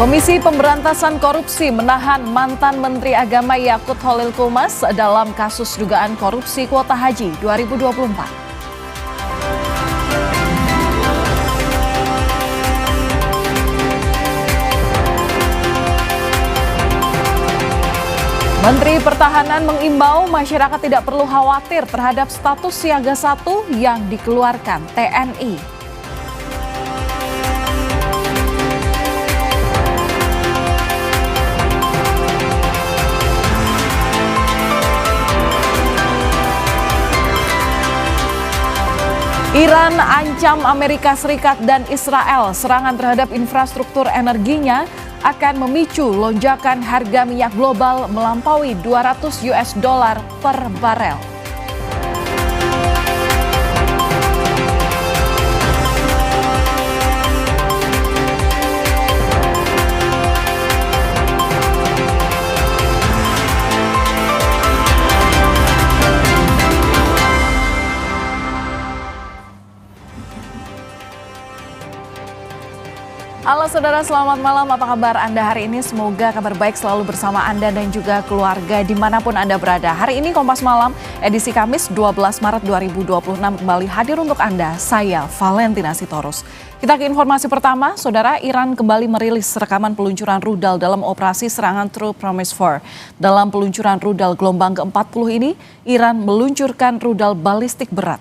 Komisi Pemberantasan Korupsi menahan mantan Menteri Agama Yakut Holil Komas dalam kasus dugaan korupsi kuota haji 2024. Menteri Pertahanan mengimbau masyarakat tidak perlu khawatir terhadap status siaga 1 yang dikeluarkan TNI. Iran ancam Amerika Serikat dan Israel serangan terhadap infrastruktur energinya akan memicu lonjakan harga minyak global melampaui $200 per barel. Halo saudara, selamat malam. Apa kabar Anda hari ini? Semoga kabar baik selalu bersama Anda dan juga keluarga dimanapun Anda berada. Hari ini Kompas Malam, edisi Kamis 12 Maret 2026 kembali hadir untuk Anda. Saya Valentina Sitorus. Kita ke informasi pertama, saudara. Iran kembali merilis rekaman peluncuran rudal dalam operasi serangan True Promise 4. Dalam peluncuran rudal gelombang ke-40 ini, Iran meluncurkan rudal balistik berat.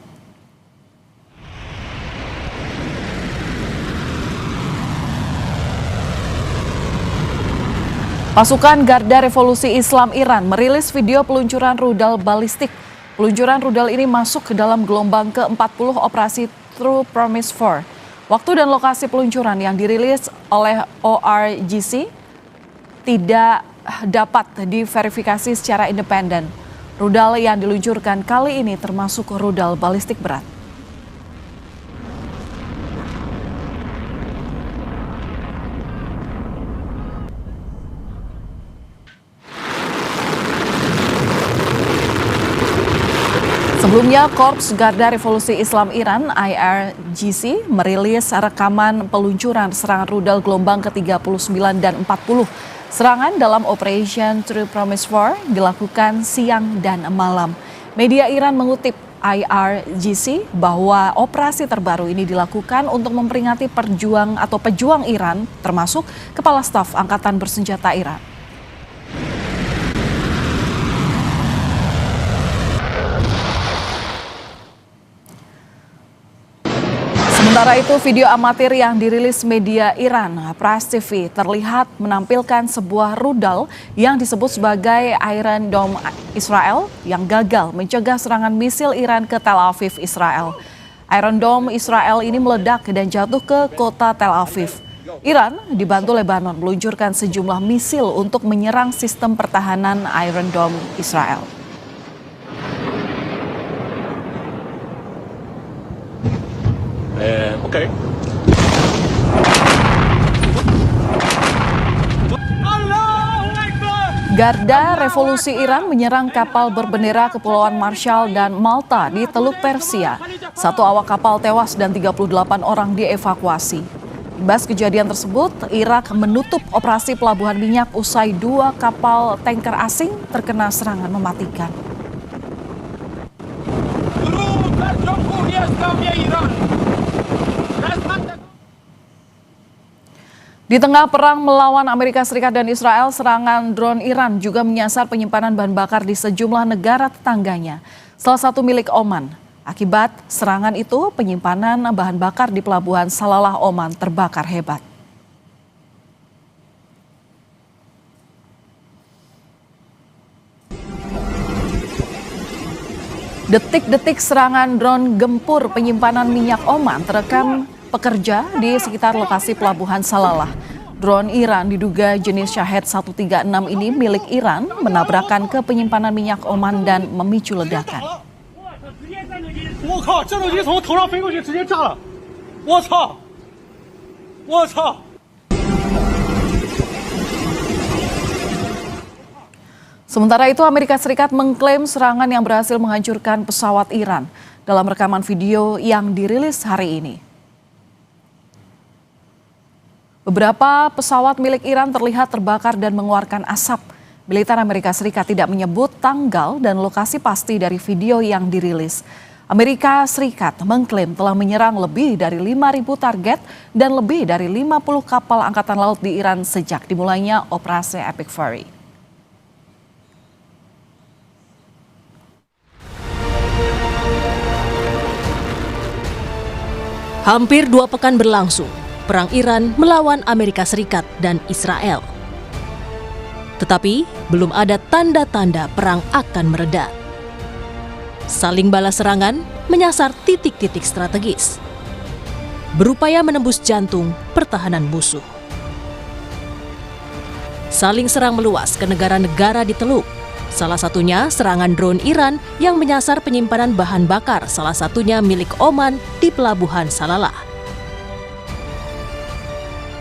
Pasukan Garda Revolusi Islam Iran merilis video peluncuran rudal balistik. Peluncuran rudal ini masuk ke dalam gelombang ke-40 operasi True Promise 4. Waktu dan lokasi peluncuran yang dirilis oleh ORGC tidak dapat diverifikasi secara independen. Rudal yang diluncurkan kali ini termasuk rudal balistik berat. Sebelumnya, Korps Garda Revolusi Islam Iran (IRGC) merilis rekaman peluncuran serangan rudal gelombang ke-39 dan 40. Serangan dalam Operation True Promise 4 dilakukan siang dan malam. Media Iran mengutip IRGC bahwa operasi terbaru ini dilakukan untuk memperingati pejuang Iran, termasuk Kepala Staf Angkatan Bersenjata Iran. Sementara itu, video amatir yang dirilis media Iran, Press TV, terlihat menampilkan sebuah rudal yang disebut sebagai Iron Dome Israel yang gagal mencegah serangan misil Iran ke Tel Aviv, Israel. Iron Dome Israel ini meledak dan jatuh ke kota Tel Aviv. Iran dibantu Lebanon meluncurkan sejumlah misil untuk menyerang sistem pertahanan Iron Dome Israel. Okay. Garda Revolusi Iran menyerang kapal berbendera Kepulauan Marshall dan Malta di Teluk Persia. 1 awak kapal tewas dan 38 orang dievakuasi. Imbas kejadian tersebut, Irak menutup operasi pelabuhan minyak usai 2 kapal tanker asing terkena serangan mematikan. Di tengah perang melawan Amerika Serikat dan Israel, serangan drone Iran juga menyasar penyimpanan bahan bakar di sejumlah negara tetangganya, salah satu milik Oman. Akibat serangan itu, penyimpanan bahan bakar di pelabuhan Salalah, Oman terbakar hebat. Detik-detik serangan drone gempur penyimpanan minyak Oman terekam pekerja di sekitar lokasi pelabuhan Salalah. Drone Iran diduga jenis Shahed 136 ini milik Iran menabrakkan ke penyimpanan minyak Oman dan memicu ledakan. Sementara itu, Amerika Serikat mengklaim serangan yang berhasil menghancurkan pesawat Iran dalam rekaman video yang dirilis hari ini. Beberapa pesawat milik Iran terlihat terbakar dan mengeluarkan asap. Militer Amerika Serikat tidak menyebut tanggal dan lokasi pasti dari video yang dirilis. Amerika Serikat mengklaim telah menyerang lebih dari 5.000 target dan lebih dari 50 kapal angkatan laut di Iran sejak dimulainya operasi Epic Fury. Hampir 2 pekan berlangsung, perang Iran melawan Amerika Serikat dan Israel. Tetapi belum ada tanda-tanda perang akan mereda. Saling balas serangan menyasar titik-titik strategis. Berupaya menembus jantung pertahanan musuh. Saling serang meluas ke negara-negara di Teluk. Salah satunya serangan drone Iran yang menyasar penyimpanan bahan bakar, salah satunya milik Oman di Pelabuhan Salalah.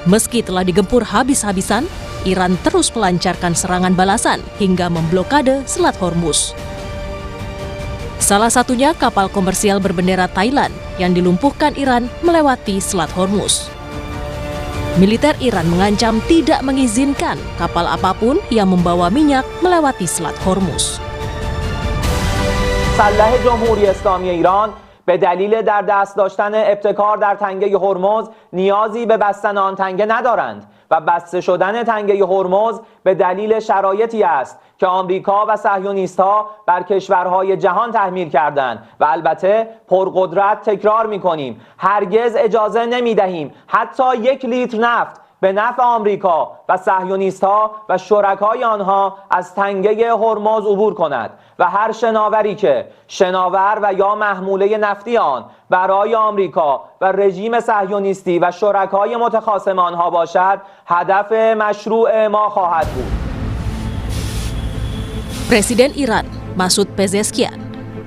Meski telah digempur habis-habisan, Iran terus melancarkan serangan balasan hingga memblokade Selat Hormuz. Salah satunya kapal komersial berbendera Thailand yang dilumpuhkan Iran melewati Selat Hormuz. Militer Iran mengancam tidak mengizinkan kapal apapun yang membawa minyak melewati Selat Hormuz. مسلح جمهوری اسلامی ایران به دلیل در دست داشتن ابتکار در تنگه هرمز نیازی به بستن آن تنگه ندارند و بسته شدن تنگه هرمز به دلیل شرایطی است که آمریکا و صهیونیست‌ها بر کشورهای جهان تحمیل کردند و البته پرقدرت تکرار می‌کنیم هرگز اجازه نمی‌دهیم حتی 1 لیتر نفت به نفع آمریکا و صهیونیست‌ها و شرکای آنها از تنگه هرمز عبور کند و هر شناوری که شناور و یا محموله نفتی آن برای آمریکا و رژیم صهیونیستی و شرکای متخاصم آنها باشد هدف مشروع ما خواهد بود. Presiden Iran, Masoud Pezeshkian,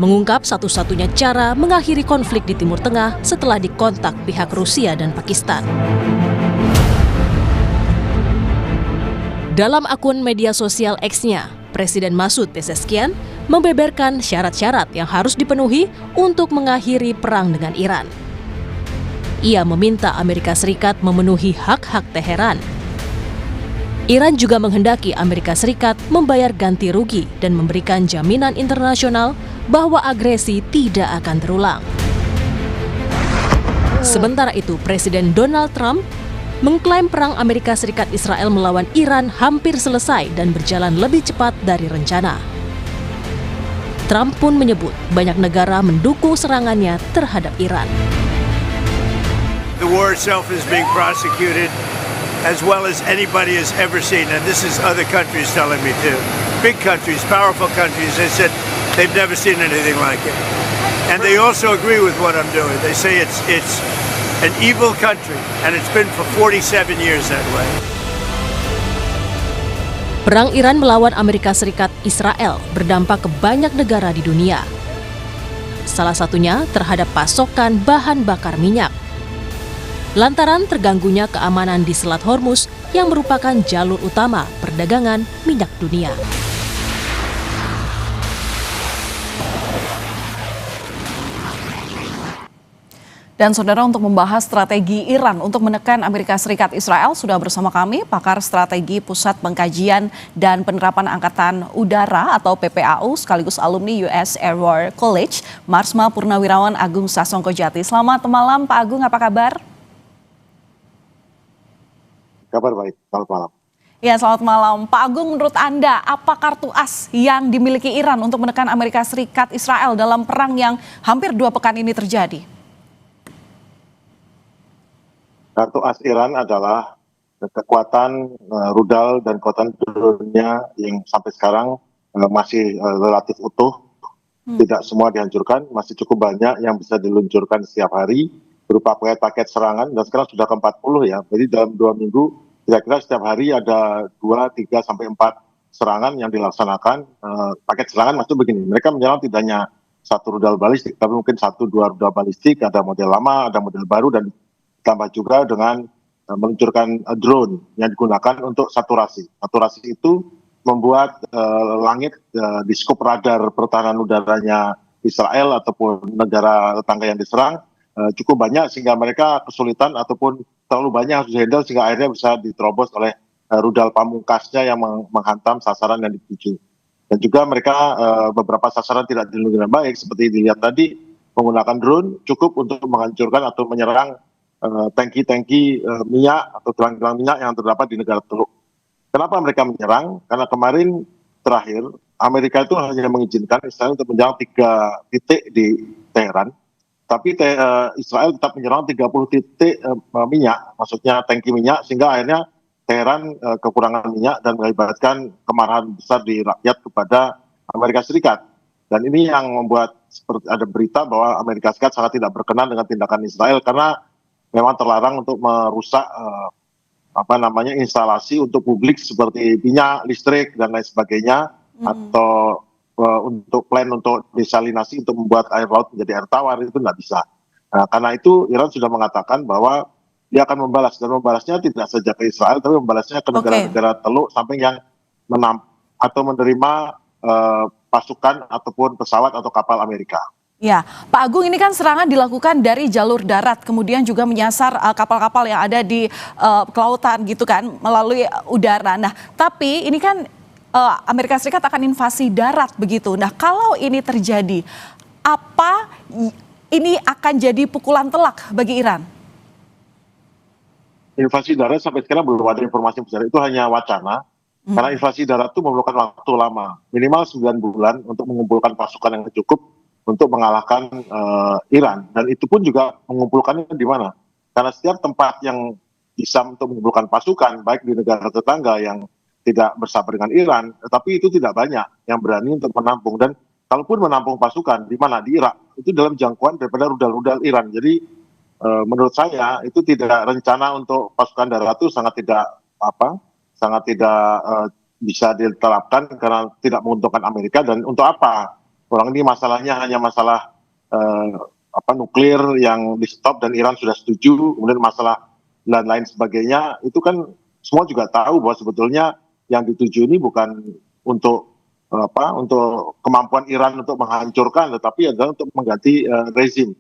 mengungkap satu-satunya cara mengakhiri konflik di Timur Tengah setelah dikontak pihak Rusia dan Pakistan. Dalam akun media sosial X-nya, Presiden Masoud Pezeshkian membeberkan syarat-syarat yang harus dipenuhi untuk mengakhiri perang dengan Iran. Ia meminta Amerika Serikat memenuhi hak-hak Teheran. Iran juga menghendaki Amerika Serikat membayar ganti rugi dan memberikan jaminan internasional bahwa agresi tidak akan terulang. Sementara itu, Presiden Donald Trump mengklaim perang Amerika Serikat Israel melawan Iran hampir selesai dan berjalan lebih cepat dari rencana. Trump pun menyebut banyak negara mendukung serangannya terhadap Iran. The war itself is being prosecuted as well as anybody has ever seen, and this is other countries telling me too. Big countries, powerful countries, they said they've never seen anything like it. And they also agree with what I'm doing. They say it's an evil country, and it's been for 47 years that way. Perang Iran melawan Amerika Serikat Israel berdampak ke banyak negara di dunia. Salah satunya terhadap pasokan bahan bakar minyak. Lantaran terganggunya keamanan di Selat Hormuz yang merupakan jalur utama perdagangan minyak dunia. Dan saudara, untuk membahas strategi Iran untuk menekan Amerika Serikat Israel sudah bersama kami pakar strategi Pusat Pengkajian dan Penerapan Angkatan Udara atau PPAU sekaligus alumni US Air War College, Marsma Purnawirawan Agung Sasongkojati. Selamat malam Pak Agung, apa kabar? Kabar baik, selamat malam. Ya, selamat malam. Pak Agung, menurut Anda apa kartu as yang dimiliki Iran untuk menekan Amerika Serikat Israel dalam perang yang hampir 2 pekan ini terjadi? Kartu as Iran adalah kekuatan rudal dan kekuatan drone-nya yang sampai sekarang masih relatif utuh. Tidak semua dihancurkan, masih cukup banyak yang bisa diluncurkan setiap hari berupa paket serangan, dan sekarang sudah ke-40 ya. Jadi dalam 2 minggu kira-kira setiap hari ada 2, 3, sampai 4 serangan yang dilaksanakan. Paket serangan maksudnya begini, mereka menyerang tidak hanya 1 rudal balistik, tapi mungkin 1, 2 rudal balistik, ada model lama, ada model baru, dan ditambah juga dengan meluncurkan drone yang digunakan untuk saturasi. Saturasi itu membuat langit di skop radar pertahanan udaranya Israel ataupun negara tetangga yang diserang cukup banyak, sehingga mereka kesulitan ataupun terlalu banyak harus dihandle sehingga akhirnya bisa diterobos oleh rudal pamungkasnya yang menghantam sasaran yang dituju. Dan juga mereka beberapa sasaran tidak dilindungi dengan baik seperti dilihat tadi, menggunakan drone cukup untuk menghancurkan atau menyerang tangki-tangki minyak atau kilang-kilang minyak yang terdapat di negara Teluk. Kenapa mereka menyerang? Karena kemarin terakhir Amerika itu hanya mengizinkan Israel untuk menyerang 3 titik di Teheran, tapi Israel tetap menyerang 30 titik minyak, maksudnya tangki minyak, sehingga akhirnya Teheran kekurangan minyak dan mengakibatkan kemarahan besar di rakyat kepada Amerika Serikat. Dan ini yang membuat seperti ada berita bahwa Amerika Serikat sangat tidak berkenan dengan tindakan Israel karena memang terlarang untuk merusak instalasi untuk publik seperti minyak, listrik dan lain sebagainya, atau untuk plan untuk desalinasi untuk membuat air laut menjadi air tawar, itu nggak bisa. Nah, karena itu Iran sudah mengatakan bahwa dia akan membalas, dan membalasnya tidak saja ke Israel tapi membalasnya ke negara-negara Teluk samping yang menerima pasukan ataupun pesawat atau kapal Amerika. Ya, Pak Agung, ini kan serangan dilakukan dari jalur darat, kemudian juga menyasar kapal-kapal yang ada di kelautan gitu kan, melalui udara. Nah, tapi ini kan Amerika Serikat akan invasi darat begitu. Nah, kalau ini terjadi, apa ini akan jadi pukulan telak bagi Iran? Invasi darat sampai sekarang belum ada informasi besar, itu hanya wacana. Karena invasi darat itu memerlukan waktu lama, minimal 9 bulan untuk mengumpulkan pasukan yang cukup untuk mengalahkan Iran. Dan itu pun juga mengumpulkannya di mana? Karena setiap tempat yang bisa untuk mengumpulkan pasukan, baik di negara tetangga yang tidak bersabar dengan Iran, tetapi itu tidak banyak yang berani untuk menampung. Dan kalaupun menampung pasukan, di mana? Di Irak, itu dalam jangkauan daripada rudal-rudal Iran. Jadi menurut saya itu tidak rencana untuk pasukan darat itu sangat tidak bisa diterapkan karena tidak menguntungkan Amerika. Dan untuk apa? Orang ini masalahnya hanya masalah nuklir yang di stop dan Iran sudah setuju, kemudian masalah dan lain sebagainya, itu kan semua juga tahu bahwa sebetulnya yang dituju ini bukan untuk kemampuan Iran untuk menghancurkan, tetapi adalah untuk mengganti rezim.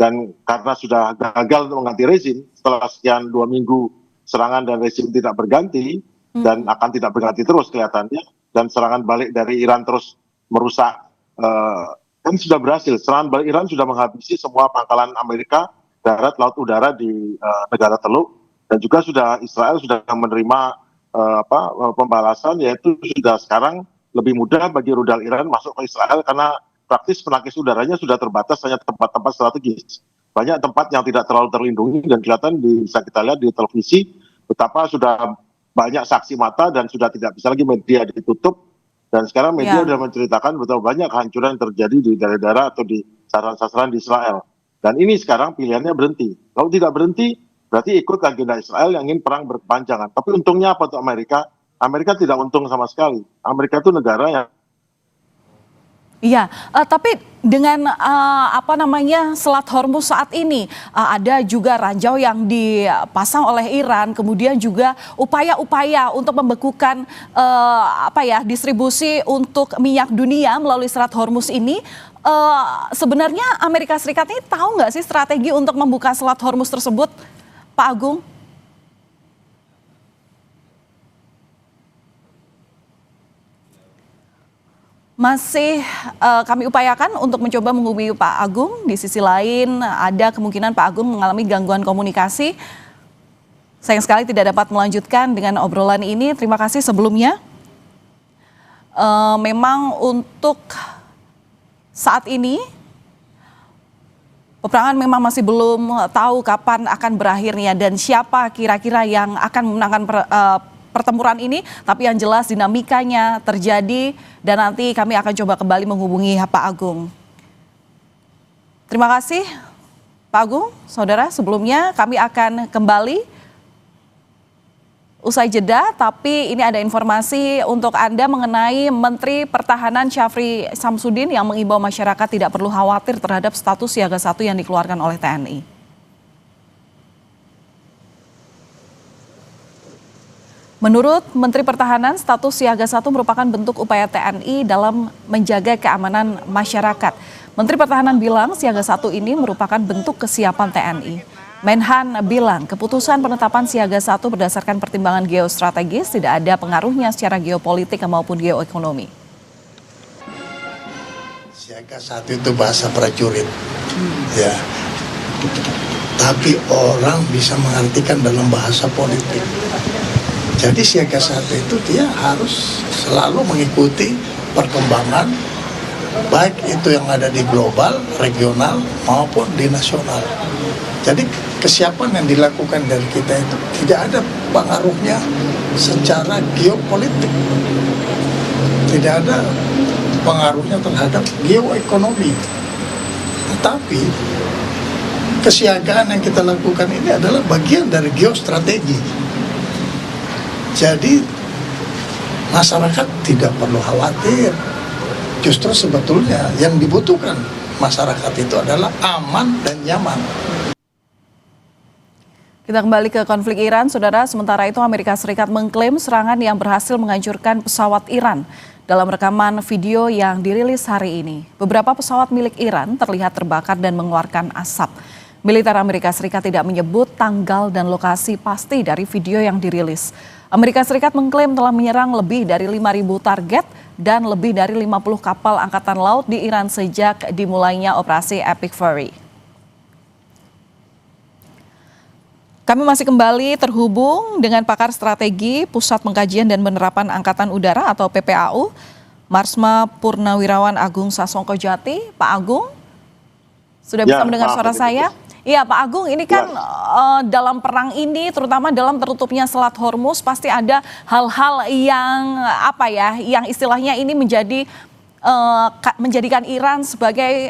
Dan karena sudah gagal untuk mengganti rezim, setelah sekian 2 minggu serangan dan rezim tidak berganti, dan akan tidak berganti terus kelihatannya, dan serangan balik dari Iran terus merusak, kan sudah berhasil. Serangan balik Iran sudah menghabisi semua pangkalan Amerika, darat, laut, udara di negara Teluk, dan juga Israel sudah menerima pembalasan, yaitu sudah sekarang lebih mudah bagi rudal Iran masuk ke Israel karena praktis penangkis udaranya sudah terbatas hanya tempat-tempat strategis. Banyak tempat yang tidak terlalu terlindungi dan kelihatan bisa kita lihat di televisi betapa sudah banyak saksi mata dan sudah tidak bisa lagi media ditutup. Dan sekarang media sudah menceritakan betapa banyak kehancuran yang terjadi di daerah-daerah atau di sasaran-sasaran di Israel. Dan ini sekarang pilihannya berhenti. Kalau tidak berhenti, berarti ikut agenda Israel yang ingin perang berkepanjangan. Tapi untungnya apa untuk Amerika? Amerika tidak untung sama sekali. Amerika itu negara yang Iya, tapi dengan Selat Hormuz saat ini ada juga ranjau yang dipasang oleh Iran, kemudian juga upaya-upaya untuk membekukan distribusi untuk minyak dunia melalui Selat Hormuz ini. Sebenarnya Amerika Serikat ini tahu nggak sih strategi untuk membuka Selat Hormuz tersebut, Pak Agung? Masih kami upayakan untuk mencoba menghubungi Pak Agung. Di sisi lain ada kemungkinan Pak Agung mengalami gangguan komunikasi. Sayang sekali tidak dapat melanjutkan dengan obrolan ini. Terima kasih sebelumnya. Memang untuk saat ini peperangan memang masih belum tahu kapan akan berakhirnya dan siapa kira-kira yang akan memenangkan pertempuran ini, tapi yang jelas dinamikanya terjadi dan nanti kami akan coba kembali menghubungi Pak Agung. Terima kasih Pak Agung. Saudara, sebelumnya kami akan kembali usai jeda, tapi ini ada informasi untuk Anda mengenai Menteri Pertahanan Syafri Samsudin yang mengimbau masyarakat tidak perlu khawatir terhadap status siaga 1 yang dikeluarkan oleh TNI. Menurut Menteri Pertahanan, status siaga 1 merupakan bentuk upaya TNI dalam menjaga keamanan masyarakat. Menteri Pertahanan bilang siaga 1 ini merupakan bentuk kesiapan TNI. Menhan bilang keputusan penetapan siaga 1 berdasarkan pertimbangan geostrategis tidak ada pengaruhnya secara geopolitik maupun geoekonomi. Siaga 1 itu bahasa prajurit, ya. Tapi orang bisa mengartikan dalam bahasa politik. Jadi siaga 1 itu dia harus selalu mengikuti perkembangan, baik itu yang ada di global, regional, maupun di nasional. Jadi kesiapan yang dilakukan dari kita itu tidak ada pengaruhnya secara geopolitik. Tidak ada pengaruhnya terhadap geoekonomi. Tetapi kesiagaan yang kita lakukan ini adalah bagian dari geostrategi. Jadi masyarakat tidak perlu khawatir. Justru sebetulnya yang dibutuhkan masyarakat itu adalah aman dan nyaman. Kita kembali ke konflik Iran, saudara. Sementara itu Amerika Serikat mengklaim serangan yang berhasil menghancurkan pesawat Iran. Dalam rekaman video yang dirilis hari ini, beberapa pesawat milik Iran terlihat terbakar dan mengeluarkan asap. Militer Amerika Serikat tidak menyebut tanggal dan lokasi pasti dari video yang dirilis. Amerika Serikat mengklaim telah menyerang lebih dari 5.000 target dan lebih dari 50 kapal angkatan laut di Iran sejak dimulainya operasi Epic Fury. Kami masih kembali terhubung dengan pakar strategi Pusat Pengkajian dan Penerapan Angkatan Udara atau PPAU, Marsma Purnawirawan Agung Sasongko Jati. Pak Agung, sudah bisa mendengar suara saya? Iya Pak Agung, ini kan dalam perang ini, terutama dalam tertutupnya Selat Hormuz, pasti ada hal-hal yang yang istilahnya ini menjadikan Iran sebagai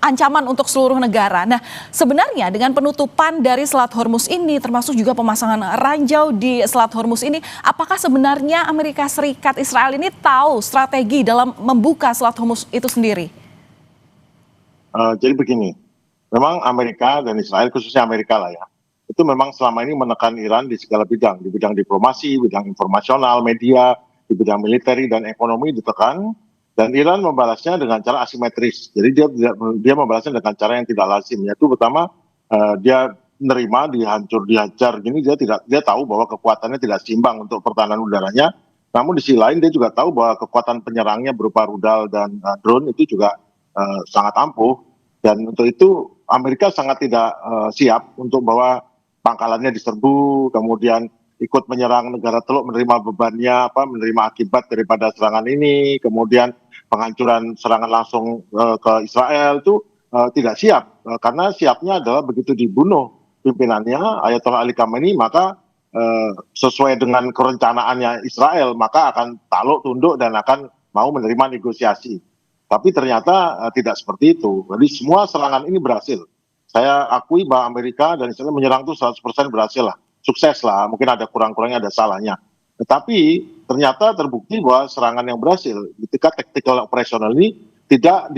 ancaman untuk seluruh negara. Nah, sebenarnya dengan penutupan dari Selat Hormuz ini, termasuk juga pemasangan ranjau di Selat Hormuz ini, apakah sebenarnya Amerika Serikat Israel ini tahu strategi dalam membuka Selat Hormuz itu sendiri? Jadi begini, memang Amerika dan Israel, khususnya Amerika lah ya, itu memang selama ini menekan Iran di segala bidang, di bidang diplomasi, bidang informasional, media, di bidang militer dan ekonomi ditekan. Dan Iran membalasnya dengan cara asimetris. Jadi dia membalasnya dengan cara yang tidak lazim. Yaitu pertama dia menerima dihajar gini, dia tahu bahwa kekuatannya tidak seimbang untuk pertahanan udaranya. Namun di sisi lain dia juga tahu bahwa kekuatan penyerangnya berupa rudal dan drone itu juga sangat ampuh. Dan untuk itu Amerika sangat tidak siap untuk bahwa pangkalannya diserbu, kemudian ikut menyerang negara teluk, menerima bebannya, menerima akibat daripada serangan ini, kemudian penghancuran serangan langsung ke Israel itu tidak siap, karena siapnya adalah begitu dibunuh pimpinannya Ayatollah Ali Khamenei, maka sesuai dengan kerencanaannya Israel, maka akan takluk tunduk dan akan mau menerima negosiasi. Tapi ternyata tidak seperti itu. Jadi semua serangan ini berhasil. Saya akui bahwa Amerika dan Israel menyerang itu 100% berhasil lah. Sukses lah, mungkin ada kurang-kurangnya, ada salahnya. Tetapi ternyata terbukti bahwa serangan yang berhasil ketika tactical operational ini tidak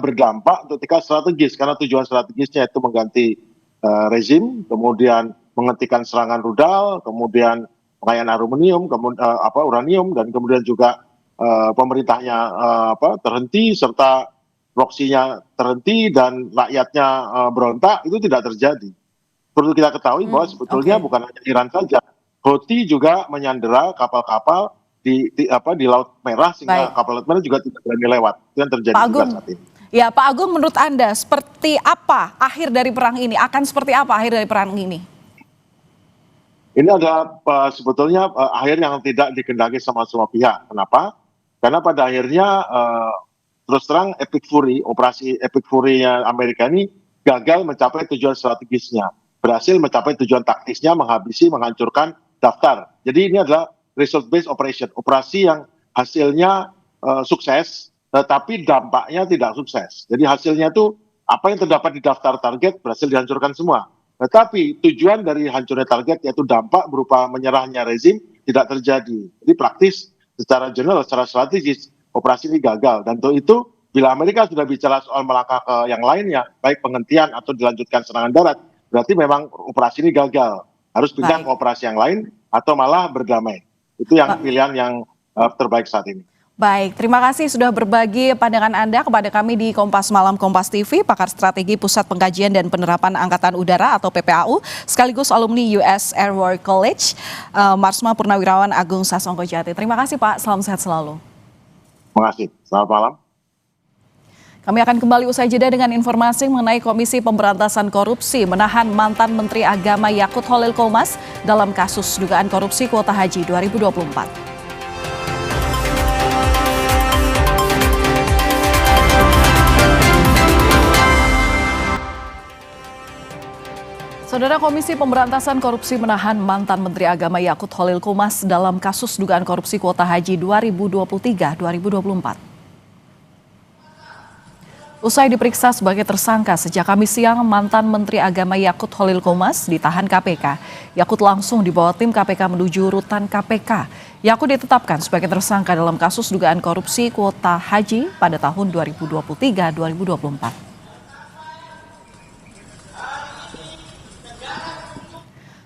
berdampak untuk tingkat strategis, karena tujuan strategisnya itu mengganti rezim, kemudian menghentikan serangan rudal, kemudian pengayaan aluminium, uranium, dan kemudian juga pemerintahnya terhenti, serta proksinya terhenti dan rakyatnya berontak, itu tidak terjadi. Perlu kita ketahui bahwa sebetulnya bukan hanya Iran saja, Houthi juga menyandera kapal-kapal di Laut Merah, sehingga kapal Laut Merah juga tidak berani lewat. Itu yang terjadi juga saat ini. Ya, Pak Agung, menurut Anda seperti apa akhir dari perang ini? Akan seperti apa akhir dari perang ini? Ini adalah sebetulnya akhir yang tidak dikehendaki sama semua pihak. Kenapa? Karena pada akhirnya terus terang operasi Epic Fury-nya Amerika ini gagal mencapai tujuan strategisnya. Berhasil mencapai tujuan taktisnya, menghancurkan daftar. Jadi ini adalah result based operation, operasi yang hasilnya sukses, tetapi dampaknya tidak sukses. Jadi hasilnya itu apa yang terdapat di daftar target berhasil dihancurkan semua. Tetapi tujuan dari hancurnya target, yaitu dampak berupa menyerahnya rezim, tidak terjadi. Jadi praktis secara general, secara strategis, operasi ini gagal. Dan untuk itu, bila Amerika sudah bicara soal melangkah ke yang lainnya, baik penghentian atau dilanjutkan serangan darat, berarti memang operasi ini gagal. Harus pindah ke operasi yang lain atau malah berdamai. Itu yang pilihan yang terbaik saat ini. Baik, terima kasih sudah berbagi pandangan Anda kepada kami di Kompas Malam Kompas TV, pakar strategi Pusat Pengkajian dan Penerapan Angkatan Udara atau PPAU, sekaligus alumni US Air War College, Marsma Purnawirawan Agung Sasongko Jati. Terima kasih Pak, salam sehat selalu. Terima kasih, selamat malam. Kami akan kembali usai jeda dengan informasi mengenai Komisi Pemberantasan Korupsi menahan mantan Menteri Agama Yakut Khalil Qomas dalam kasus dugaan korupsi kuota haji 2024. Saudara, Komisi Pemberantasan Korupsi menahan mantan Menteri Agama Yakut Khalil Qomas dalam kasus dugaan korupsi kuota haji 2023-2024. Usai diperiksa sebagai tersangka sejak Kamis siang, mantan Menteri Agama Yakut Khalil Qomas ditahan KPK. Yakut langsung dibawa tim KPK menuju rutan KPK. Yakut ditetapkan sebagai tersangka dalam kasus dugaan korupsi kuota haji pada tahun 2023-2024.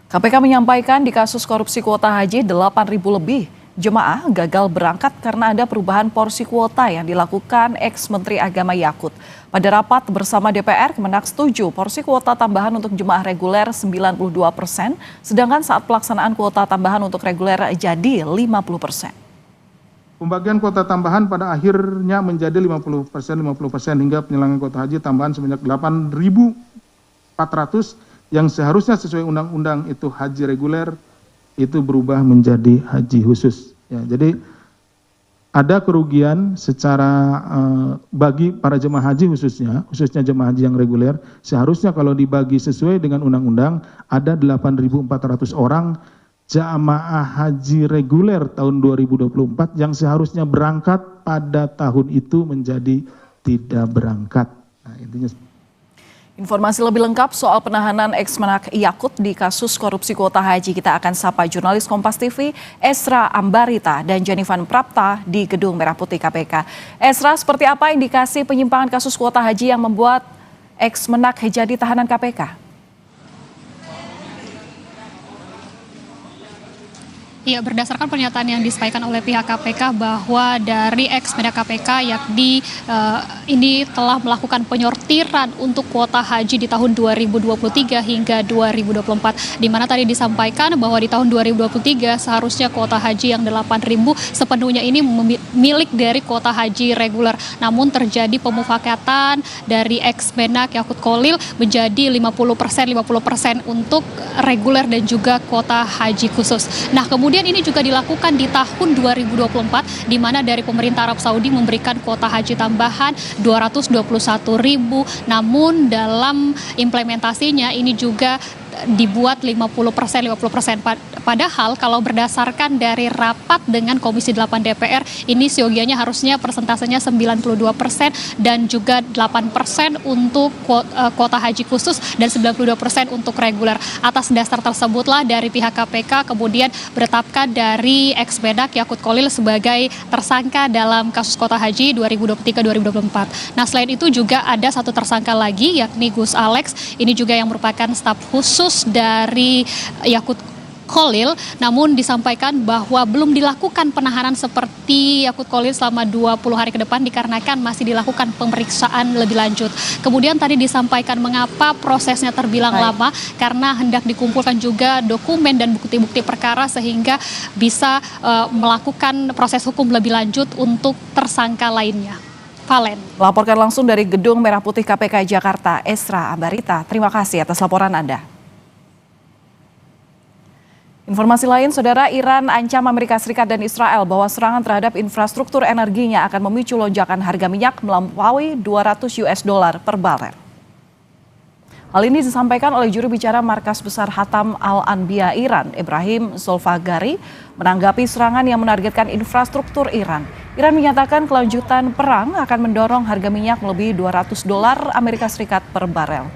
KPK menyampaikan di kasus korupsi kuota haji 8.000 lebih jemaah gagal berangkat karena ada perubahan porsi kuota yang dilakukan ex-Menteri Agama Yakut. Pada rapat bersama DPR, Kemenak setuju porsi kuota tambahan untuk jemaah reguler 92%, sedangkan saat pelaksanaan kuota tambahan untuk reguler jadi 50%. Pembagian kuota tambahan pada akhirnya menjadi 50% hingga penyelenggaraan kuota haji tambahan sebanyak 8.400 yang seharusnya sesuai undang-undang itu haji reguler, itu berubah menjadi haji khusus. Ya, jadi ada kerugian secara bagi para jemaah haji khususnya jemaah haji yang reguler, seharusnya kalau dibagi sesuai dengan undang-undang ada 8.400 orang jamaah haji reguler tahun 2024 yang seharusnya berangkat pada tahun itu menjadi tidak berangkat. Nah, intinya informasi lebih lengkap soal penahanan ex-Menak Yakut di kasus korupsi kuota haji kita akan sapa jurnalis Kompas TV Esra Ambarita dan Jenifan Prapta di Gedung Merah Putih KPK. Esra, seperti apa indikasi penyimpangan kasus kuota haji yang membuat ex-Menak jadi tahanan KPK? Ya, berdasarkan pernyataan yang disampaikan oleh pihak KPK bahwa dari ex-Menak KPK yakni ini telah melakukan penyortiran untuk kuota haji di tahun 2023 hingga 2024, di mana tadi disampaikan bahwa di tahun 2023 seharusnya kuota haji yang 8.000 sepenuhnya ini milik dari kuota haji reguler. Namun terjadi pemufakatan dari ex-Menak Yakut Khalil menjadi 50% untuk reguler dan juga kuota haji khusus. Nah, kemudian ini juga dilakukan di tahun 2024, di mana dari pemerintah Arab Saudi memberikan kuota haji tambahan 221.000. Namun dalam implementasinya ini juga dibuat 50%. Padahal kalau berdasarkan dari rapat dengan Komisi 8 DPR, ini siogianya harusnya persentasenya 92% dan juga 8% untuk kuota haji khusus dan 92% untuk reguler. Atas dasar tersebutlah dari pihak KPK kemudian menetapkan dari ex-Menak Yakut Khalil sebagai tersangka dalam kasus kuota haji 2023-2024. Nah, selain itu juga ada satu tersangka lagi yakni Gus Alex, ini juga yang merupakan staf khusus dari Yakut Khalil, namun disampaikan bahwa belum dilakukan penahanan seperti Yakut Khalil selama 20 hari ke depan dikarenakan masih dilakukan pemeriksaan lebih lanjut. Kemudian tadi disampaikan mengapa prosesnya terbilang lama, karena hendak dikumpulkan juga dokumen dan bukti-bukti perkara sehingga bisa melakukan proses hukum lebih lanjut untuk tersangka lainnya. Valen. Melaporkan langsung dari Gedung Merah Putih KPK Jakarta, Esra Ambarita. Terima kasih atas laporan Anda. Informasi lain, Saudara, Iran ancam Amerika Serikat dan Israel bahwa serangan terhadap infrastruktur energinya akan memicu lonjakan harga minyak melampaui $200 per barel. Hal ini disampaikan oleh juru bicara Markas Besar Hatam Al-Anbiya Iran, Ibrahim Zolfagari, menanggapi serangan yang menargetkan infrastruktur Iran. Iran menyatakan kelanjutan perang akan mendorong harga minyak melebihi $200 Amerika Serikat per barel.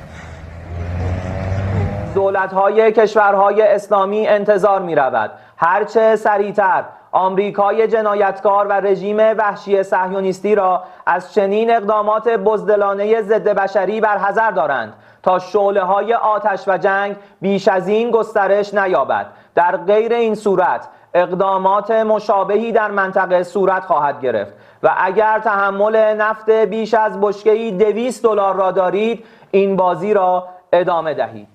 دولت‌های کشورهای اسلامی انتظار می‌رود هرچه سریعتر آمریکای جنایتکار و رژیم وحشی صهیونیستی را از چنین اقدامات بزدلانه ضد بشری برحذر دارند تا شعله‌های آتش و جنگ بیش از این گسترش نیابد. در غیر این صورت اقدامات مشابهی در منطقه صورت خواهد گرفت و اگر تحمل نفت بیش از بشکه‌ای $200 را دارید این بازی را ادامه دهید.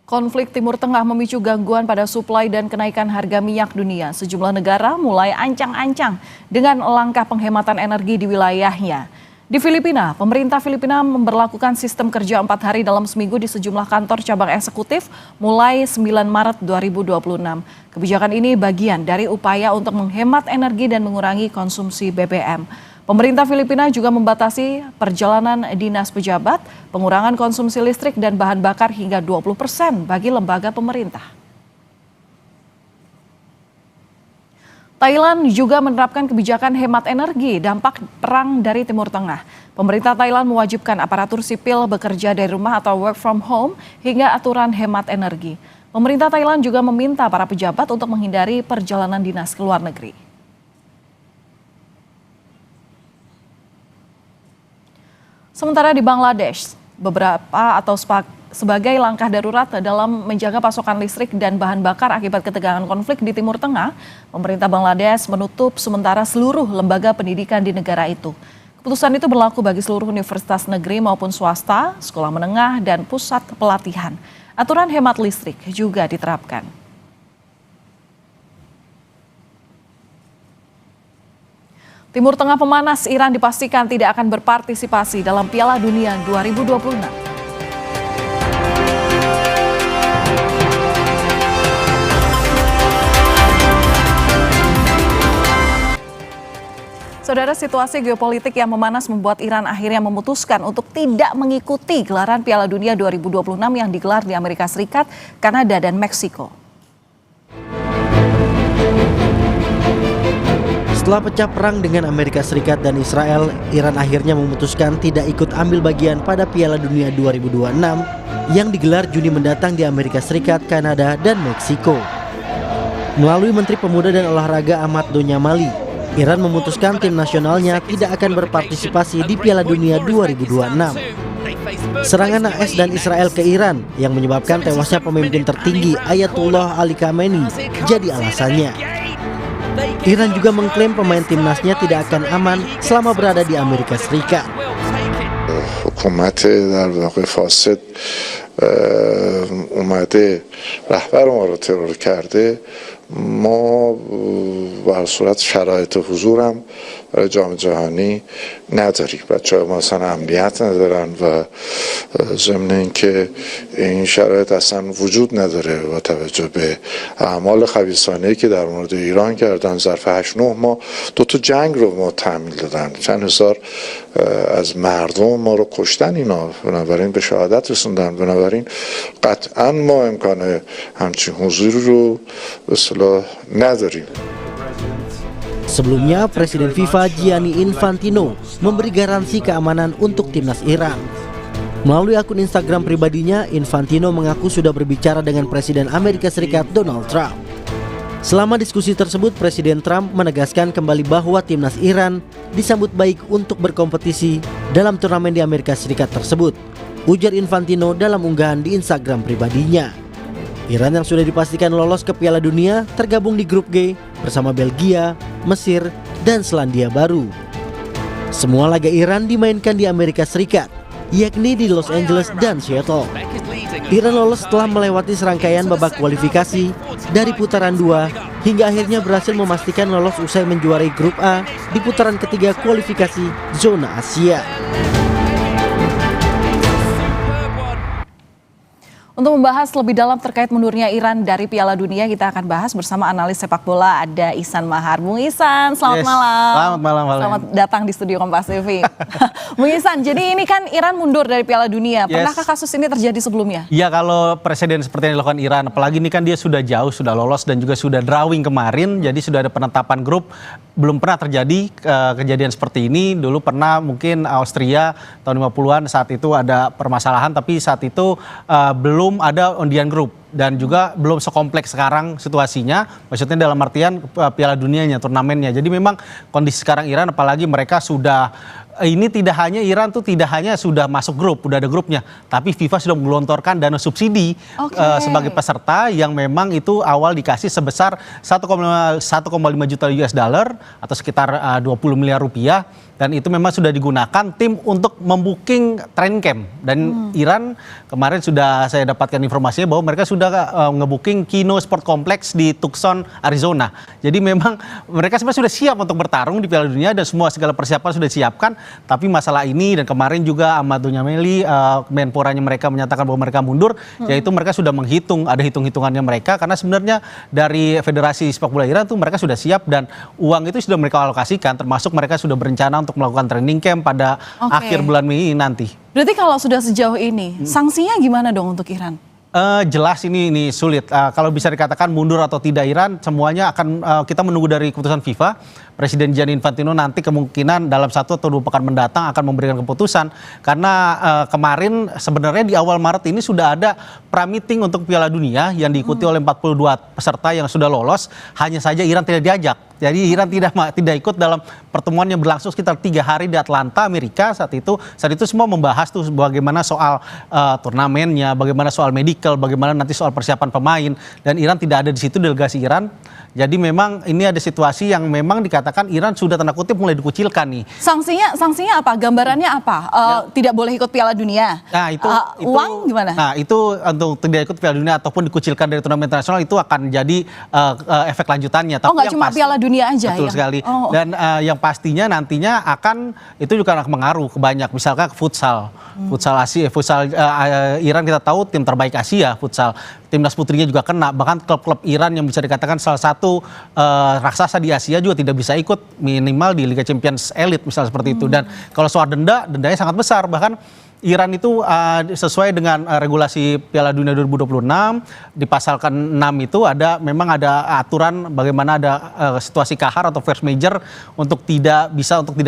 Konflik Timur Tengah memicu gangguan pada suplai dan kenaikan harga minyak dunia. Sejumlah negara mulai ancang-ancang dengan langkah penghematan energi di wilayahnya. Di Filipina, pemerintah Filipina memberlakukan sistem kerja 4 hari dalam seminggu di sejumlah kantor cabang eksekutif mulai 9 Maret 2026. Kebijakan ini bagian dari upaya untuk menghemat energi dan mengurangi konsumsi BBM. Pemerintah Filipina juga membatasi perjalanan dinas pejabat, pengurangan konsumsi listrik dan bahan bakar hingga 20% bagi lembaga pemerintah. Thailand juga menerapkan kebijakan hemat energi dampak perang dari Timur Tengah. Pemerintah Thailand mewajibkan aparatur sipil bekerja dari rumah atau work from home hingga aturan hemat energi. Pemerintah Thailand juga meminta para pejabat untuk menghindari perjalanan dinas ke luar negeri. Sementara di Bangladesh, sebagai langkah darurat dalam menjaga pasokan listrik dan bahan bakar akibat ketegangan konflik di Timur Tengah, pemerintah Bangladesh menutup sementara seluruh lembaga pendidikan di negara itu. Keputusan itu berlaku bagi seluruh universitas negeri maupun swasta, sekolah menengah, dan pusat pelatihan. Aturan hemat listrik juga diterapkan. Timur Tengah pemanas, Iran dipastikan tidak akan berpartisipasi dalam Piala Dunia 2026. Saudara, situasi geopolitik yang memanas membuat Iran akhirnya memutuskan untuk tidak mengikuti gelaran Piala Dunia 2026 yang digelar di Amerika Serikat, Kanada, dan Meksiko. Setelah pecah perang dengan Amerika Serikat dan Israel, Iran akhirnya memutuskan tidak ikut ambil bagian pada Piala Dunia 2026 yang digelar Juni mendatang di Amerika Serikat, Kanada, dan Meksiko. Melalui Menteri Pemuda dan Olahraga Ahmad Donyamali, Iran memutuskan tim nasionalnya tidak akan berpartisipasi di Piala Dunia 2026. Serangan AS dan Israel ke Iran yang menyebabkan tewasnya pemimpin tertinggi Ayatullah Ali Khamenei jadi alasannya. Iran juga mengklaim pemain timnasnya tidak akan aman selama berada di Amerika Serikat. حکومت در واقع فاسد اومده رهبر ما رو ترور کرده ما به هر صورت شرایط حضورم برای جام جهانی نداریم. بچه‌ها ما اصلا امنیت ندارن و ضمن اینکه این شرایط اصلا وجود نداره با توجه به اعمال خبیثانه‌ای که در مورد ایران کردن ظرف 8-9 ماه 2 تا جنگ رو ما تحمیل دادن، چند هزار از مردم ما رو کشتن اینا، بنابراین به شهادت رسوندن، بنابراین قطعا ما امکان همچین حضوری رو به اصطلاح نداریم. Sebelumnya, Presiden FIFA Gianni Infantino memberi garansi keamanan untuk timnas Iran. Melalui akun Instagram pribadinya, Infantino mengaku sudah berbicara dengan Presiden Amerika Serikat Donald Trump. Selama diskusi tersebut, Presiden Trump menegaskan kembali bahwa timnas Iran disambut baik untuk berkompetisi dalam turnamen di Amerika Serikat tersebut, ujar Infantino dalam unggahan di Instagram pribadinya. Iran yang sudah dipastikan lolos ke Piala Dunia tergabung di grup G bersama Belgia, Mesir, dan Selandia Baru. Semua laga Iran dimainkan di Amerika Serikat, yakni di Los Angeles dan Seattle. Iran lolos setelah melewati serangkaian babak kualifikasi dari putaran 2 hingga akhirnya berhasil memastikan lolos usai menjuarai grup A di putaran ketiga kualifikasi zona Asia. Untuk membahas lebih dalam terkait mundurnya Iran dari Piala Dunia, kita akan bahas bersama analis sepak bola, ada Ihsan Mahar. Bung Ihsan, selamat malam. Selamat malam. Selamat datang di studio Kompas TV. Bung Ihsan, jadi ini kan Iran mundur dari Piala Dunia. Pernahkah kasus ini terjadi sebelumnya? Iya, kalau presiden seperti yang dilakukan Iran, apalagi ini kan dia sudah jauh, sudah lolos dan juga sudah drawing kemarin, jadi sudah ada penetapan grup. Belum pernah terjadi kejadian seperti ini. Dulu pernah mungkin Austria tahun 50-an, saat itu ada permasalahan, tapi saat itu belum ada undian grup dan juga belum sekompleks sekarang situasinya, maksudnya dalam artian Piala Dunianya, turnamennya. Jadi memang kondisi sekarang Iran, apalagi mereka sudah ini tidak hanya Iran tuh tidak hanya sudah masuk grup, udah ada grupnya, tapi FIFA sudah menggelontorkan dana subsidi sebagai peserta yang memang itu awal dikasih sebesar 1,5 juta US dollar atau sekitar 20 miliar rupiah. Dan itu memang sudah digunakan tim untuk membooking training camp. Dan Iran kemarin sudah saya dapatkan informasinya bahwa mereka sudah ngebooking Kino Sport Complex di Tucson, Arizona. Jadi memang mereka sebenarnya sudah siap untuk bertarung di Piala Dunia dan semua segala persiapan sudah disiapkan. Tapi masalah ini dan kemarin juga Ahmad Donyameli, Menporanya mereka menyatakan bahwa mereka mundur, yaitu mereka sudah menghitung, ada hitung-hitungannya mereka. Karena sebenarnya dari Federasi Sepak Bola Iran itu mereka sudah siap dan uang itu sudah mereka alokasikan, termasuk mereka sudah berencana untuk melakukan training camp pada akhir bulan Mei nanti. Berarti kalau sudah sejauh ini, sanksinya gimana dong untuk Iran? Jelas ini sulit. Kalau bisa dikatakan mundur atau tidak Iran, semuanya akan kita menunggu dari keputusan FIFA. Presiden Gianni Infantino nanti kemungkinan dalam 1 atau 2 pekan mendatang akan memberikan keputusan. Karena kemarin sebenarnya di awal Maret ini sudah ada pra-meeting untuk Piala Dunia yang diikuti oleh 42 peserta yang sudah lolos. Hanya saja Iran tidak diajak. Jadi Iran tidak ikut dalam pertemuan yang berlangsung sekitar 3 hari di Atlanta, Amerika saat itu semua membahas tuh bagaimana soal turnamennya, bagaimana soal medical, bagaimana nanti soal persiapan pemain, dan Iran tidak ada di situ, delegasi Iran. Jadi memang ini ada situasi yang memang dikatakan Iran sudah tanda kutip mulai dikucilkan nih. Sanksinya apa? Gambarannya apa? Tidak boleh ikut Piala Dunia. Nah itu uang gimana? Nah itu untuk tidak ikut Piala Dunia ataupun dikucilkan dari turnamen internasional itu akan jadi efek lanjutannya. Tapi nggak cuma Piala Dunia aja. Betul sekali. Dan yang pastinya nantinya akan itu juga akan mengaruh ke banyak. Misalkan ke futsal Asia, Iran kita tahu tim terbaik Asia futsal. Timnas putrinya juga kena, bahkan klub-klub Iran yang bisa dikatakan salah satu raksasa di Asia juga tidak bisa ikut minimal di Liga Champions Elite misalnya seperti itu. Dan kalau soal dendanya sangat besar, bahkan Iran itu sesuai dengan regulasi Piala Dunia 2026 di pasal ke-6 itu memang ada aturan bagaimana ada situasi kahar atau force major untuk tidak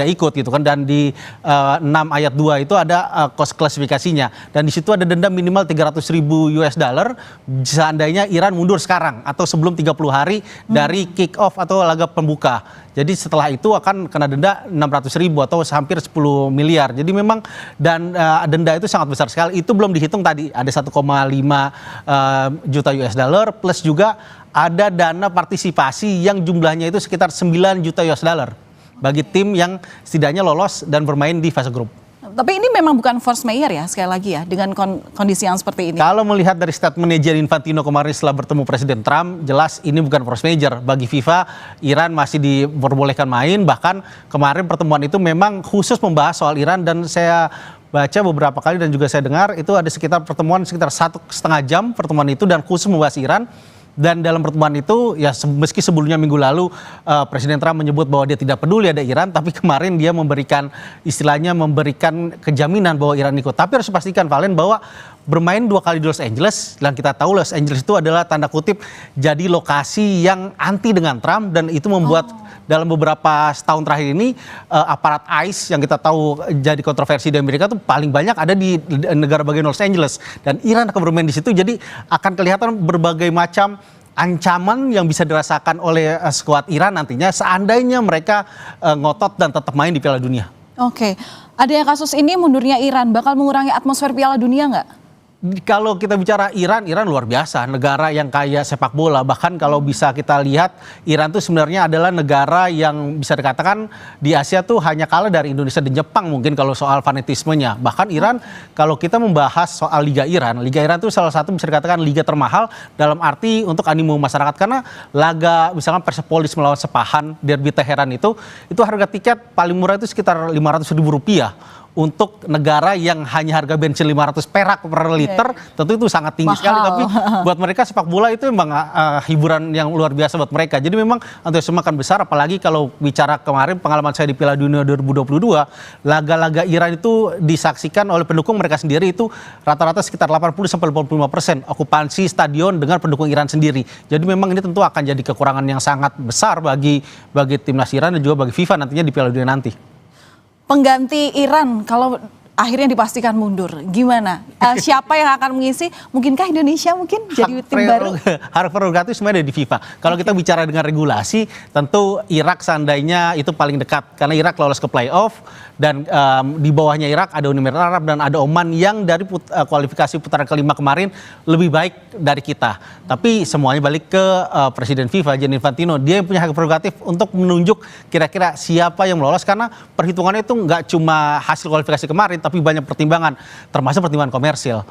ikut gitu kan, dan di 6 ayat 2 itu ada cost klasifikasinya dan di situ ada denda minimal 300.000 US dollar seandainya Iran mundur sekarang atau sebelum 30 hari dari kick off atau laga pembuka. Jadi setelah itu akan kena denda 600.000 atau hampir 10 miliar. Jadi memang denda itu sangat besar sekali. Itu belum dihitung tadi ada 1,5 juta US dollar plus juga ada dana partisipasi yang jumlahnya itu sekitar 9 juta US dollar bagi tim yang setidaknya lolos dan bermain di fase grup. Tapi ini memang bukan force majeure ya, sekali lagi ya, dengan kondisi yang seperti ini. Kalau melihat dari statement Gianni Infantino kemarin setelah bertemu Presiden Trump, jelas ini bukan force majeure. Bagi FIFA, Iran masih diperbolehkan main, bahkan kemarin pertemuan itu memang khusus membahas soal Iran, dan saya baca beberapa kali dan juga saya dengar itu ada pertemuan sekitar 1,5 jam pertemuan itu dan khusus membahas Iran. Dan dalam pertemuan itu ya meski sebelumnya minggu lalu Presiden Trump menyebut bahwa dia tidak peduli ada Iran, tapi kemarin dia memberikan kejaminan bahwa Iran ikut. Tapi harus dipastikan Valen bahwa bermain 2 kali di Los Angeles, dan kita tahu Los Angeles itu adalah tanda kutip jadi lokasi yang anti dengan Trump, dan itu membuat dalam beberapa tahun terakhir ini aparat ICE yang kita tahu jadi kontroversi di Amerika itu paling banyak ada di negara bagian Los Angeles, dan Iran akan bermain di situ. Jadi akan kelihatan berbagai macam ancaman yang bisa dirasakan oleh skuad Iran nantinya seandainya mereka ngotot dan tetap main di Piala Dunia. Oke, adanya kasus ini mundurnya Iran bakal mengurangi atmosfer Piala Dunia nggak? Kalau kita bicara Iran luar biasa, negara yang kaya sepak bola. Bahkan kalau bisa kita lihat, Iran itu sebenarnya adalah negara yang bisa dikatakan di Asia tuh hanya kalah dari Indonesia dan Jepang mungkin kalau soal fanatismenya. Bahkan Iran, kalau kita membahas soal Liga Iran itu salah satu bisa dikatakan liga termahal dalam arti untuk animo masyarakat. Karena laga misalkan Persepolis melawan Sepahan, Derby Teheran itu harga tiket paling murah itu sekitar Rp500.000. Untuk negara yang hanya harga bensin 500 perak per liter, tentu itu sangat tinggi sekali. Tapi buat mereka sepak bola itu memang hiburan yang luar biasa buat mereka. Jadi memang antusiasme akan besar, apalagi kalau bicara kemarin pengalaman saya di Piala Dunia 2022, laga-laga Iran itu disaksikan oleh pendukung mereka sendiri itu rata-rata sekitar 80-85% okupansi stadion dengan pendukung Iran sendiri. Jadi memang ini tentu akan jadi kekurangan yang sangat besar bagi timnas Iran dan juga bagi FIFA nantinya di Piala Dunia nanti. Pengganti Iran kalau akhirnya dipastikan mundur, gimana? Siapa yang akan mengisi? Mungkinkah Indonesia jadi tim baru? Hak prerogatif sebenarnya ada di FIFA. Kalau kita bicara dengan regulasi, tentu Irak seandainya itu paling dekat karena Irak lolos ke playoff Dan di bawahnya Irak ada Uni Emirat Arab dan ada Oman yang dari kualifikasi putaran kelima kemarin lebih baik dari kita. Tapi semuanya balik ke Presiden FIFA Gianni Infantino. Dia yang punya hak prerogatif untuk menunjuk kira-kira siapa yang lolos, karena perhitungannya itu nggak cuma hasil kualifikasi kemarin, tapi banyak pertimbangan, termasuk pertimbangan komersil.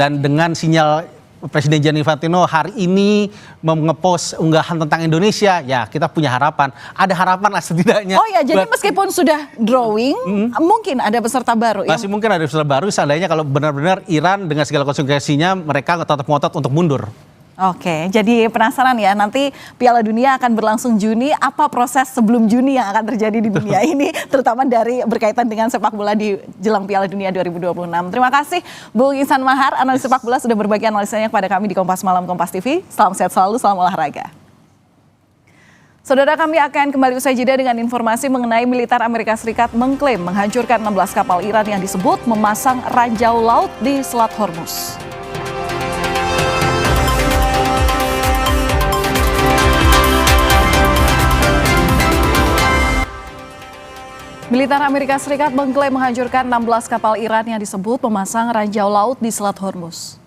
Dan dengan sinyal Presiden Gianni Infantino hari ini nge-post unggahan tentang Indonesia, ya kita punya harapan. Ada harapan lah setidaknya. Oh ya, jadi meskipun sudah drawing, mungkin ada peserta baru. Masih mungkin ada peserta baru, seandainya kalau benar-benar Iran dengan segala konsekuensinya mereka tetap ngotot untuk mundur. Oke, jadi penasaran ya, nanti Piala Dunia akan berlangsung Juni, apa proses sebelum Juni yang akan terjadi di dunia ini, terutama dari berkaitan dengan sepak bola di jelang Piala Dunia 2026. Terima kasih Bung Ihsan Mahar, analis sepak bola, sudah berbagi analisanya kepada kami di Kompas Malam Kompas TV. Salam sehat selalu, salam olahraga. Saudara, kami akan kembali usai jeda dengan informasi mengenai militer Amerika Serikat mengklaim menghancurkan 16 kapal Iran yang disebut memasang ranjau laut di Selat Hormuz. Militer Amerika Serikat mengklaim menghancurkan 16 kapal Iran yang disebut memasang ranjau laut di Selat Hormuz.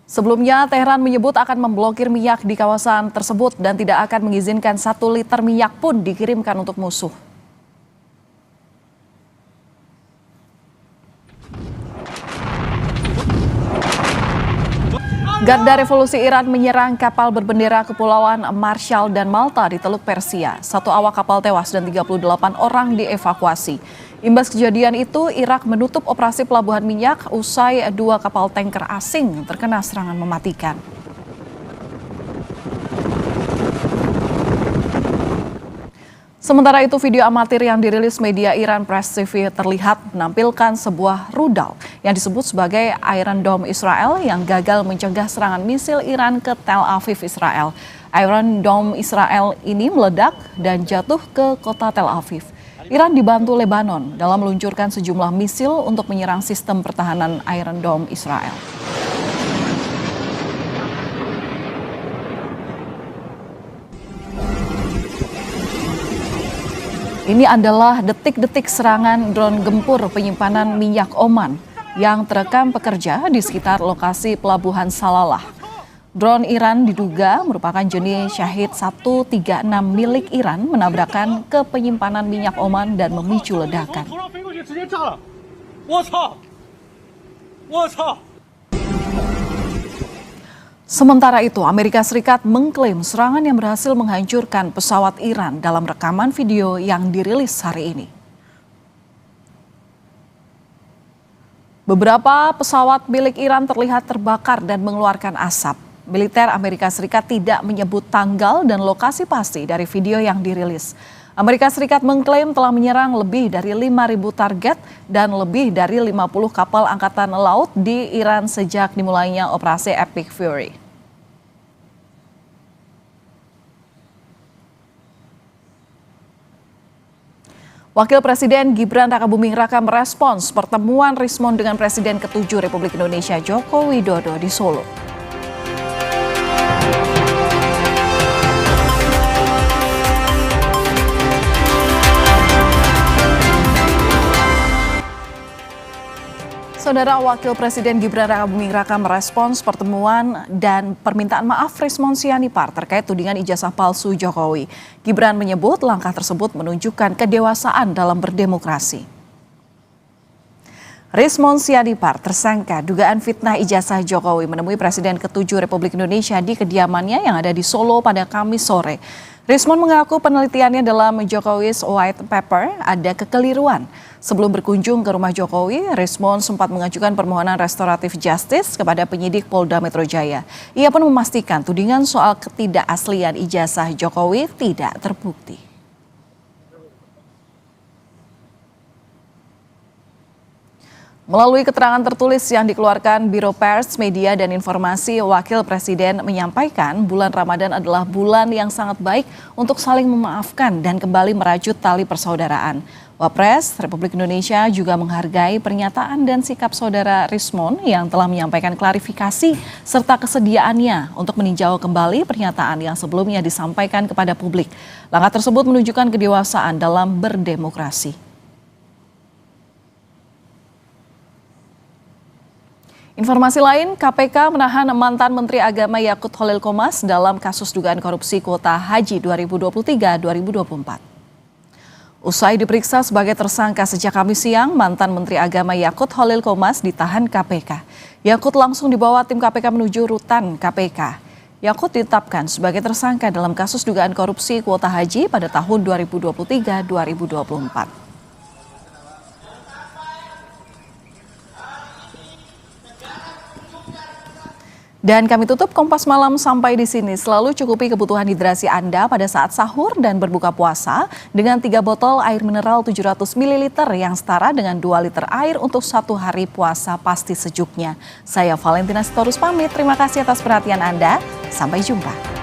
Sebelumnya, Teheran menyebut akan memblokir minyak di kawasan tersebut dan tidak akan mengizinkan 1 liter minyak pun dikirimkan untuk musuh. Garda Revolusi Iran menyerang kapal berbendera Kepulauan Marshall dan Malta di Teluk Persia. 1 awak kapal tewas dan 38 orang dievakuasi. Imbas kejadian itu, Irak menutup operasi pelabuhan minyak usai 2 kapal tanker asing terkena serangan mematikan. Sementara itu, video amatir yang dirilis media Iran Press TV terlihat menampilkan sebuah rudal yang disebut sebagai Iron Dome Israel yang gagal mencegah serangan misil Iran ke Tel Aviv, Israel. Iron Dome Israel ini meledak dan jatuh ke kota Tel Aviv. Iran dibantu Lebanon dalam meluncurkan sejumlah misil untuk menyerang sistem pertahanan Iron Dome Israel. Ini adalah detik-detik serangan drone gempur penyimpanan minyak Oman yang terekam pekerja di sekitar lokasi pelabuhan Salalah. Drone Iran diduga merupakan jenis Shahid 136 milik Iran menabrakkan ke penyimpanan minyak Oman dan memicu ledakan. Sementara itu, Amerika Serikat mengklaim serangan yang berhasil menghancurkan pesawat Iran dalam rekaman video yang dirilis hari ini. Beberapa pesawat milik Iran terlihat terbakar dan mengeluarkan asap. Militer Amerika Serikat tidak menyebut tanggal dan lokasi pasti dari video yang dirilis. Amerika Serikat mengklaim telah menyerang lebih dari 5.000 target dan lebih dari 50 kapal angkatan laut di Iran sejak dimulainya operasi Epic Fury. Wakil Presiden Gibran Rakabuming Raka merespons pertemuan Rismon dengan Presiden ke-7 Republik Indonesia Joko Widodo di Solo. Saudara, Wakil Presiden Gibran Rakabuming Raka merespons pertemuan dan permintaan maaf Rismon Sianipar terkait tudingan ijazah palsu Jokowi. Gibran menyebut langkah tersebut menunjukkan kedewasaan dalam berdemokrasi. Rismon Sianipar, tersangka dugaan fitnah ijazah Jokowi, menemui Presiden ke-7 Republik Indonesia di kediamannya yang ada di Solo pada Kamis sore. Rismon mengaku penelitiannya dalam Jokowi's White Paper ada kekeliruan. Sebelum berkunjung ke rumah Jokowi, Rismon sempat mengajukan permohonan restoratif justice kepada penyidik Polda Metro Jaya. Ia pun memastikan tudingan soal ketidakaslian ijazah Jokowi tidak terbukti. Melalui keterangan tertulis yang dikeluarkan Biro Pers, Media, dan Informasi, Wakil Presiden menyampaikan bulan Ramadan adalah bulan yang sangat baik untuk saling memaafkan dan kembali merajut tali persaudaraan. Wapres Republik Indonesia juga menghargai pernyataan dan sikap Saudara Rismon yang telah menyampaikan klarifikasi serta kesediaannya untuk meninjau kembali pernyataan yang sebelumnya disampaikan kepada publik. Langkah tersebut menunjukkan kedewasaan dalam berdemokrasi. Informasi lain, KPK menahan mantan Menteri Agama Yakut Holil Qomas dalam kasus dugaan korupsi kuota haji 2023-2024. Usai diperiksa sebagai tersangka sejak Kamis siang, mantan Menteri Agama Yakut Holil Qomas ditahan KPK. Yakut langsung dibawa tim KPK menuju rutan KPK. Yakut ditetapkan sebagai tersangka dalam kasus dugaan korupsi kuota haji pada tahun 2023-2024. Dan kami tutup Kompas Malam sampai di sini. Selalu cukupi kebutuhan hidrasi Anda pada saat sahur dan berbuka puasa dengan 3 botol air mineral 700 ml yang setara dengan 2 liter air untuk 1 hari puasa pasti sejuknya. Saya Valentina Sitorus pamit. Terima kasih atas perhatian Anda. Sampai jumpa.